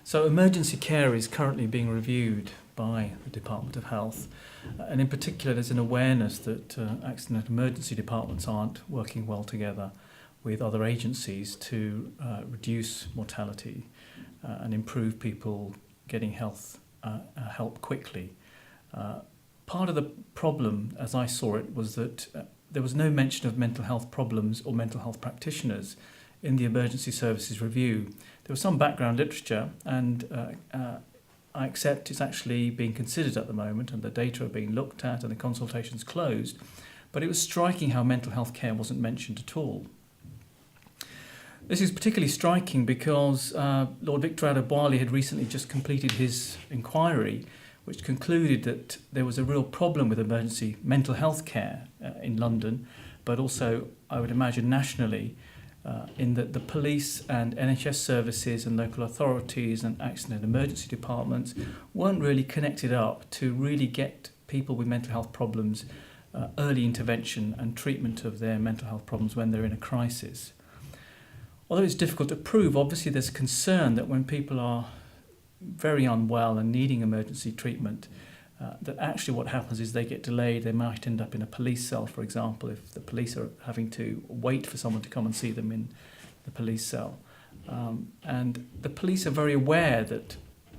So emergency care is currently being reviewed by the Department of Health, and in particular there's an awareness that accident and emergency departments aren't working well together with other agencies to reduce mortality and improve people getting health help quickly. Part of the problem, as I saw it, was that there was no mention of mental health problems or mental health practitioners in the emergency services review. There was some background literature, and I accept it's actually being considered at the moment, and the data are being looked at and the consultations closed, but it was striking how mental health care wasn't mentioned at all. This is particularly striking because Lord Victor Adebwale had recently just completed his inquiry, which concluded that there was a real problem with emergency mental health care in London, but also, I would imagine, nationally, in that the police and NHS services and local authorities and accident and emergency departments weren't really connected up to really get people with mental health problems early intervention and treatment of their mental health problems when they're in a crisis. Although it's difficult to prove, obviously there's concern that when people are very unwell and needing emergency treatment, that actually what happens is they get delayed. They might end up in a police cell, for example, if the police are having to wait for someone to come and see them in the police cell. And the police are very aware that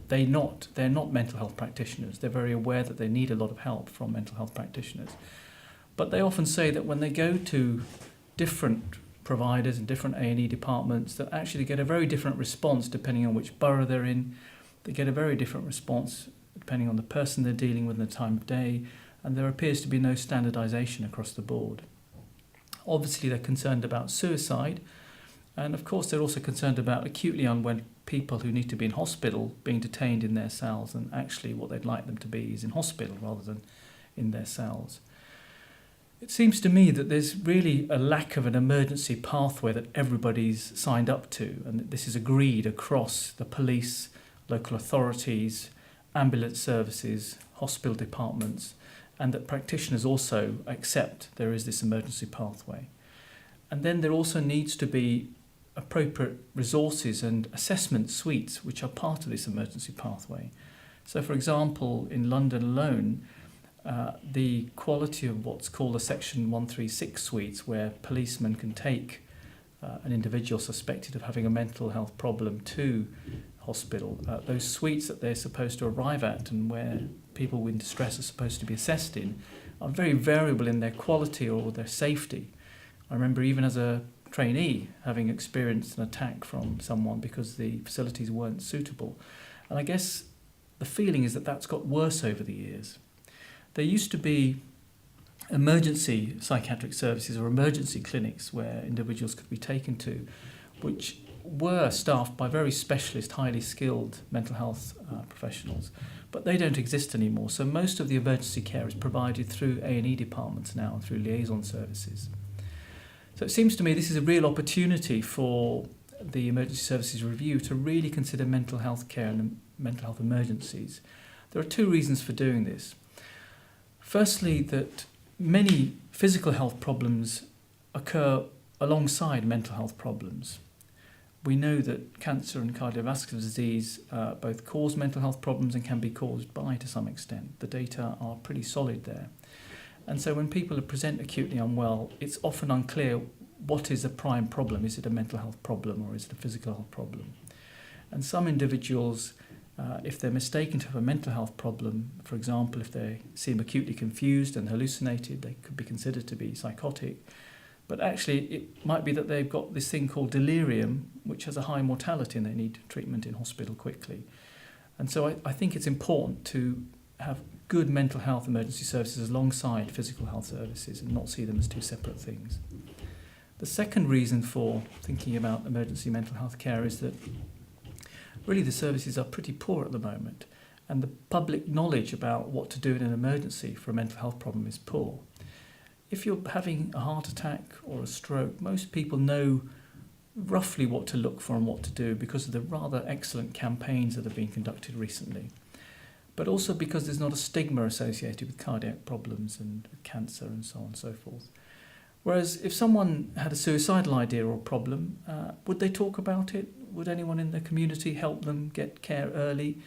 they're not mental health practitioners. They're very aware that they need a lot of help from mental health practitioners. But they often say that when they go to different providers and different A&E departments, that actually they get a very different response depending on which borough they're in. They get a very different response depending on the person they're dealing with and the time of day, and there appears to be no standardisation across the board. Obviously they're concerned about suicide, and of course they're also concerned about acutely unwell people who need to be in hospital being detained in their cells, and actually what they'd like them to be is in hospital rather than in their cells. It seems to me that there's really a lack of an emergency pathway that everybody's signed up to, and that this is agreed across the police, local authorities, ambulance services, hospital departments, and that practitioners also accept there is this emergency pathway. And then there also needs to be appropriate resources and assessment suites which are part of this emergency pathway. So for example, in London alone, the quality of what's called a Section 136 suites, where policemen can take an individual suspected of having a mental health problem to hospital, those suites that they're supposed to arrive at and where people in distress are supposed to be assessed in, are very variable in their quality or their safety. I remember even as a trainee having experienced an attack from someone because the facilities weren't suitable. And I guess the feeling is that that's got worse over the years. There used to be emergency psychiatric services or emergency clinics where individuals could be taken to, which were staffed by very specialist, highly skilled mental health professionals, but they don't exist anymore. So most of the emergency care is provided through A&E departments now, through liaison services. So it seems to me this is a real opportunity for the Emergency Services Review to really consider mental health care and mental health emergencies. There are two reasons for doing this. Firstly, that many physical health problems occur alongside mental health problems. We know that cancer and cardiovascular disease both cause mental health problems and can be caused by to some extent. The data are pretty solid there. And so when people present acutely unwell, it's often unclear what is the prime problem. Is it a mental health problem or is it a physical health problem? And some individuals, if they're mistaken to have a mental health problem, for example, if they seem acutely confused and hallucinated, they could be considered to be psychotic. But actually, it might be that they've got this thing called delirium, which has a high mortality, and they need treatment in hospital quickly. And so I think it's important to have good mental health emergency services alongside physical health services and not see them as two separate things. The second reason for thinking about emergency mental health care is that really the services are pretty poor at the moment, and the public knowledge about what to do in an emergency for a mental health problem is poor. If you're having a heart attack or a stroke, most people know roughly what to look for and what to do because of the rather excellent campaigns that have been conducted recently. But also because there's not a stigma associated with cardiac problems and cancer and so on and so forth. Whereas if someone had a suicidal idea or problem, would they talk about it? Would anyone in the community help them get care early?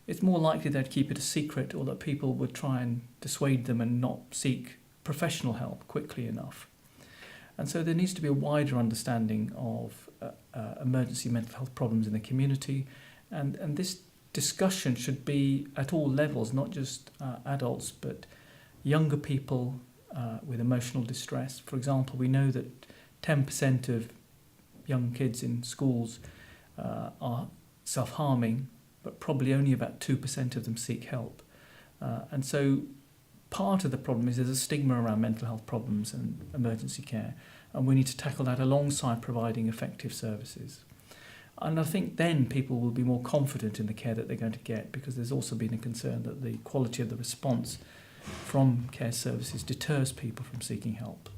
It's more likely they'd keep it a secret, or that people would try and dissuade them and not seek professional help quickly enough. And so there needs to be a wider understanding of emergency mental health problems in the community, and this discussion should be at all levels, not just adults, but younger people with emotional distress. For example, we know that 10% of young kids in schools are self-harming, but probably only about 2% of them seek help. And so part of the problem is there's a stigma around mental health problems and emergency care, and we need to tackle that alongside providing effective services. And I think then people will be more confident in the care that they're going to get, because there's also been a concern that the quality of the response from care services deters people from seeking help.